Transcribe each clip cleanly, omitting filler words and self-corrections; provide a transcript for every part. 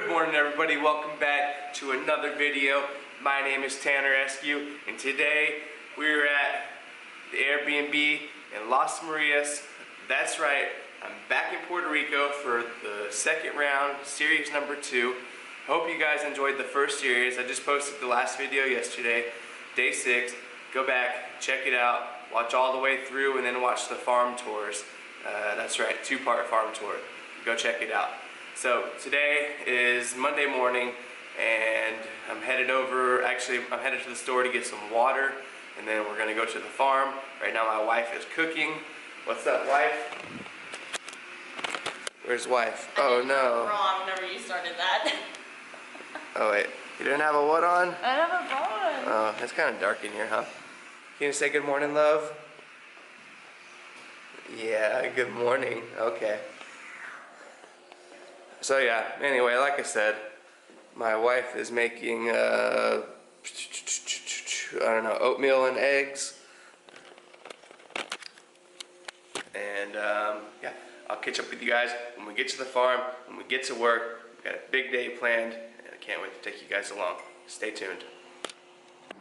Good morning, everybody. Welcome back to another video. My name is Tanner Eskew, and today we're at the Airbnb in Las Marias. That's right, I'm back in Puerto Rico for the second round, series number 2. Hope you guys enjoyed the first series. I just posted the last video yesterday, day 6. Go back, check it out, watch all the way through, and then watch the farm tours. That's right, 2-part farm tour. Go check it out. So today is Monday morning, and I'm headed to the store to get some water, and then we're gonna go to the farm. Right now my wife is cooking. What's up, wife? Where's wife? Oh no. Wrong whenever you started that. Oh wait, you didn't have a what on? I have a phone. Oh, it's kind of dark in here, huh? Can you say good morning, love? Yeah, good morning. Okay. So yeah, anyway, like I said, my wife is making, I don't know, oatmeal and eggs. And yeah, I'll catch up with you guys when we get to the farm, when we get to work. We've got a big day planned, and I can't wait to take you guys along. Stay tuned.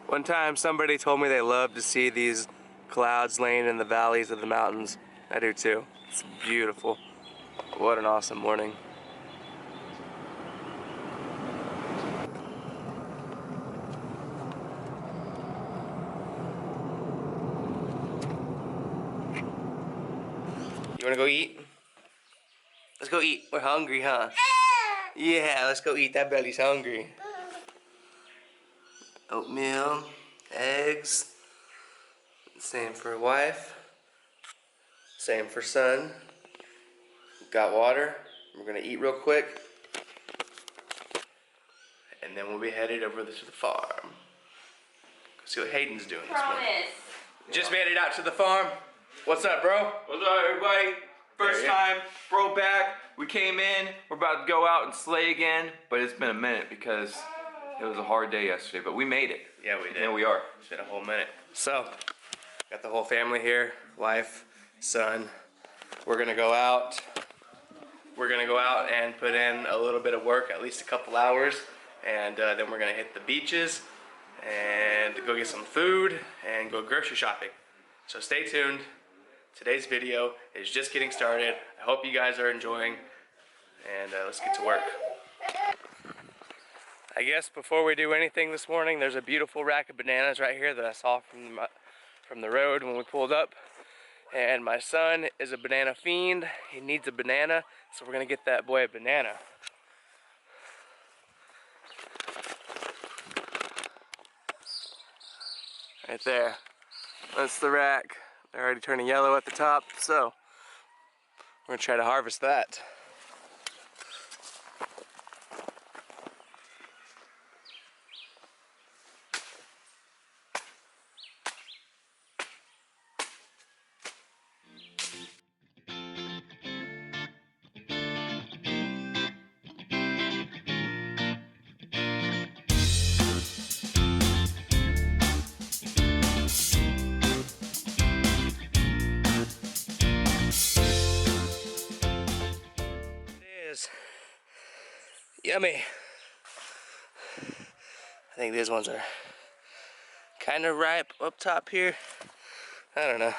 One time somebody told me they love to see these clouds laying in the valleys of the mountains. I do too. It's beautiful. What an awesome morning. You wanna go eat? Let's go eat. We're hungry, huh? Yeah, let's go eat. That belly's hungry. Oatmeal, eggs. Same for wife. Same for son. Got water. We're gonna eat real quick. And then we'll be headed over to the farm. Go see what Hayden's doing this morning. Just made it out to the farm. What's up, bro? What's up, everybody? First time, bro back. We came in, we're about to go out and slay again, but it's been a minute because it was a hard day yesterday, but we made it. Yeah, we did. There we are. It's been a whole minute. So, got the whole family here, wife, son. We're gonna go out. We're gonna go out and put in a little bit of work, at least a couple hours, and then we're gonna hit the beaches and go get some food and go grocery shopping. So stay tuned. Today's video is just getting started. I hope you guys are enjoying, and let's get to work. I guess before we do anything this morning, there's a beautiful rack of bananas right here that I saw from the road when we pulled up. And my son is a banana fiend. He needs a banana, so we're gonna get that boy a banana. Right there. That's the rack. They're already turning yellow at the top, so we're gonna try to harvest that. Yummy. I think these ones are kind of ripe up top here. I don't know.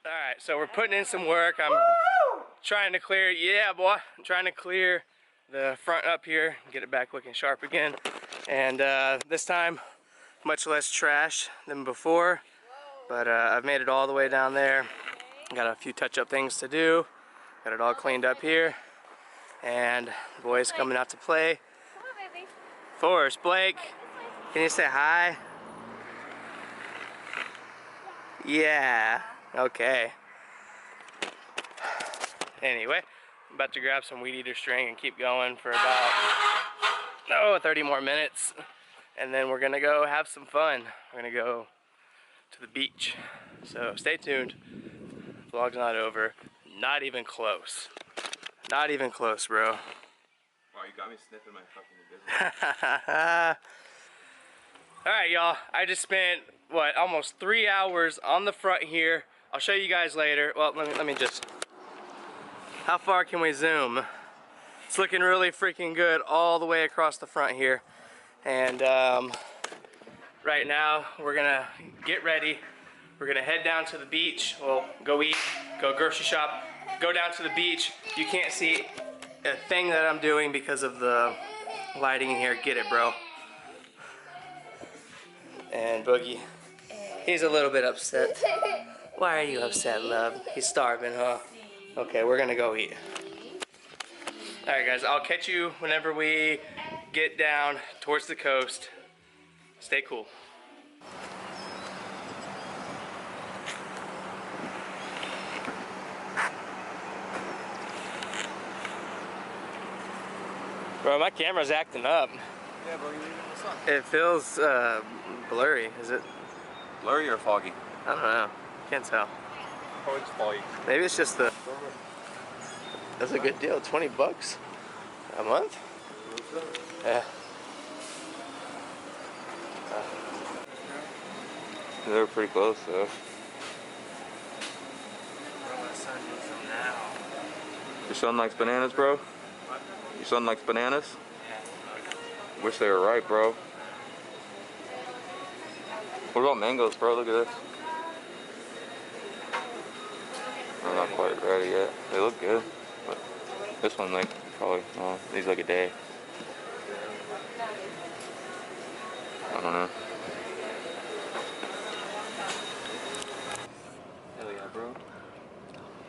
Alright, so we're putting in some work. I'm trying to clear, yeah boy, I'm trying to clear the front up here, get it back looking sharp again. And this time, much less trash than before. But I've made it all the way down there. Got a few touch-up things to do. Got it all cleaned up here. And the boys coming out to play. Come on, baby. Forrest, Blake, can you say hi? Yeah, okay. Anyway, I'm about to grab some weed eater string and keep going for about 30 more minutes. And then we're gonna go have some fun. We're gonna go to the beach. So stay tuned. Vlog's not over. Not even close. Not even close, bro. Wow, you got me sniffing my fucking business. Alright, y'all. I just spent, what, almost 3 hours on the front here. I'll show you guys later. Well, let me just... How far can we zoom? It's looking really freaking good all the way across the front here. And right now, we're gonna get ready. We're gonna head down to the beach. We'll go eat, go grocery shop, go down to the beach. You can't see a thing that I'm doing because of the lighting in here. Get it, bro. And Boogie, he's a little bit upset. Why are you upset, love? He's starving, huh? Okay, we're gonna go eat. Alright guys, I'll catch you whenever we get down towards the coast. Stay cool. Bro, my camera's acting up. Yeah, bro, you're leaving the sun. It feels blurry. Is it? Blurry or foggy? I don't know. Can't tell. Probably just foggy. Maybe it's just the... That's a good deal. 20 bucks a month? Yeah. They're pretty close, though. Your son likes bananas, bro? Your son likes bananas? Yeah. Wish they were ripe, bro. What about mangoes, bro? Look at this. They're not quite ready yet. They look good, but this one, like, probably, needs like a day. I don't know. Hell yeah, bro.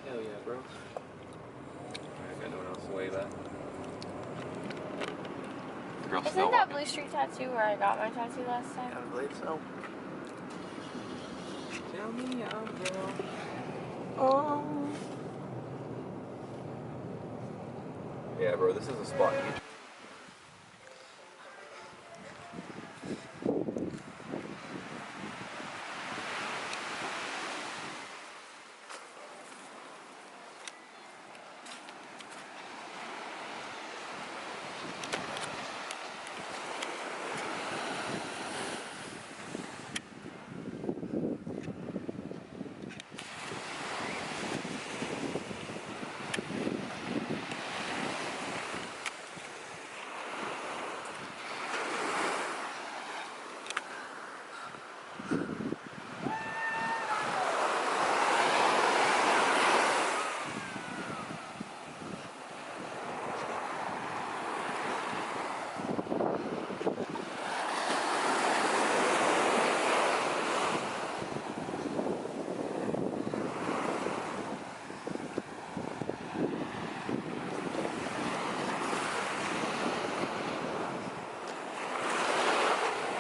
Hell yeah, bro. I got no one else to wave at. The girl's still Isn't that walking. Blue Street tattoo where I got my tattoo last time? I believe so. Tell me I'm wrong. Oh. Yeah, bro, this is a spot.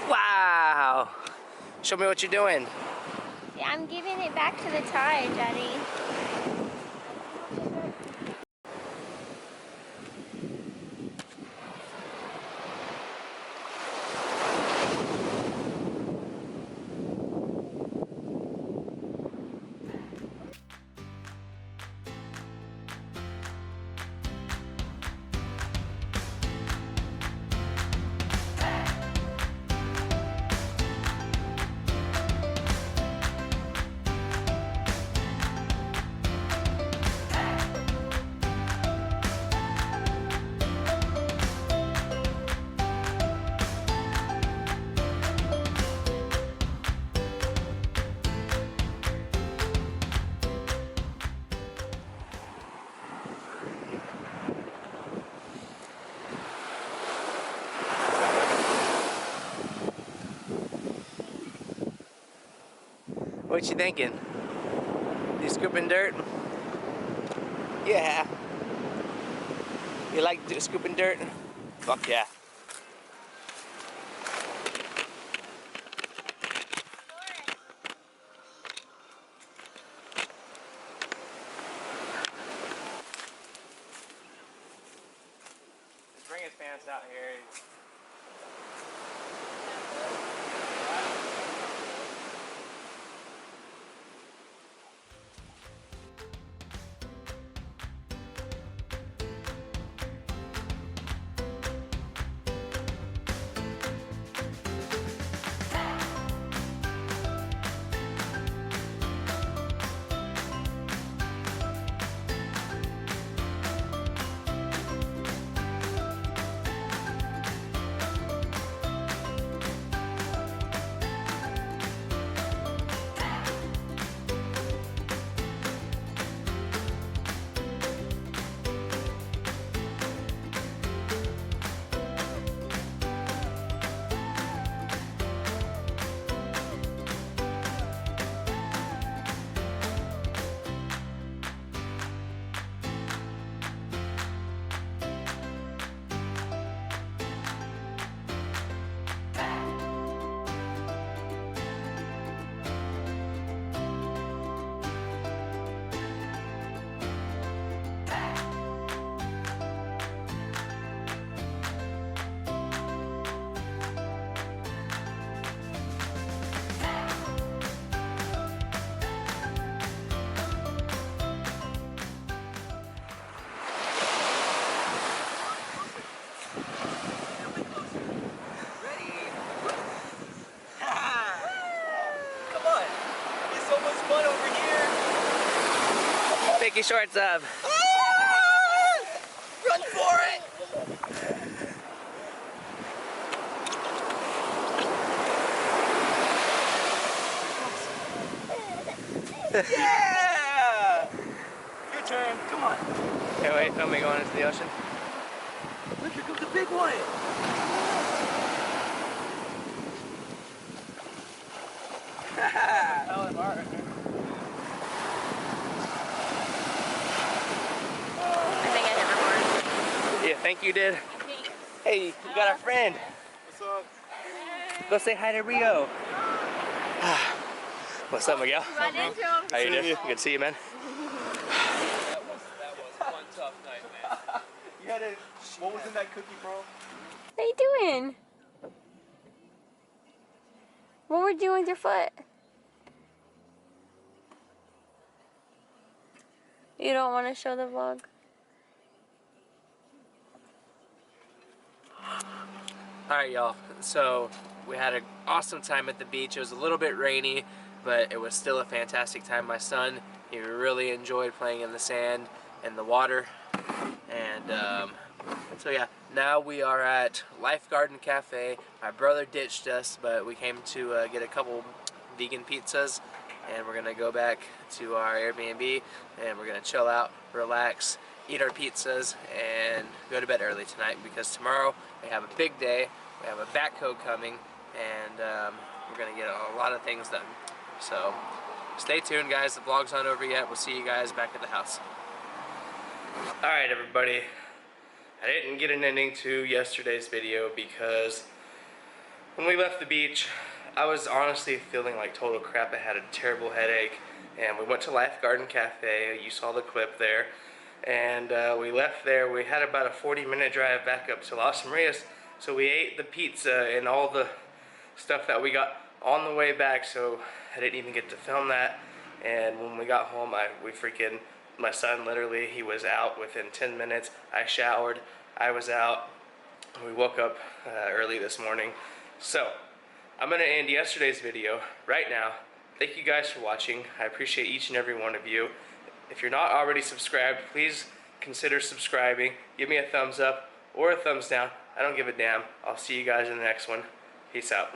Wow. Show me what you're doing. Yeah, I'm giving it back to the tide, Daddy. What you thinking? You scooping dirt? Yeah. You like scooping dirt? Fuck yeah. Let's bring his pants out here. Take your shorts up. Run for it! Yeah! Your turn, come on. Hey, wait, let me go into the ocean. Look, here comes the big one. I think I hit my horn. Yeah, think you did. Hey, you got our friend. What's up? Go say hi to Rio. What's up, Miguel? Run into him. How you doing? Good to see you, man. That was one tough night, man. You had a, what was in that cookie, bro? What are you doing? What were you doing with your foot? You don't want to show the vlog? Alright, y'all. So, we had an awesome time at the beach. It was a little bit rainy, but it was still a fantastic time. My son, he really enjoyed playing in the sand and the water. And, so yeah, now we are at Life Garden Cafe. My brother ditched us, but we came to get a couple vegan pizzas, and we're gonna go back to our Airbnb, and we're gonna chill out, relax, eat our pizzas, and go to bed early tonight because tomorrow we have a big day. We have a backhoe coming, and we're gonna get a lot of things done. So stay tuned, guys. The vlog's not over yet. We'll see you guys back at the house. All right, everybody. I didn't get an ending to yesterday's video because when we left the beach, I was honestly feeling like total crap. I had a terrible headache, and we went to Life Garden Cafe. You saw the clip there. And we left there. We had about a 40-minute drive back up to Las Marias, so we ate the pizza and all the stuff that we got on the way back, so I didn't even get to film that. And when we got home, my son literally, he was out within 10 minutes. I showered, I was out. We woke up early this morning. So I'm gonna end yesterday's video right now. Thank you guys for watching. I appreciate each and every one of you. If you're not already subscribed, please consider subscribing. Give me a thumbs up or a thumbs down. I don't give a damn. I'll see you guys in the next one. Peace out.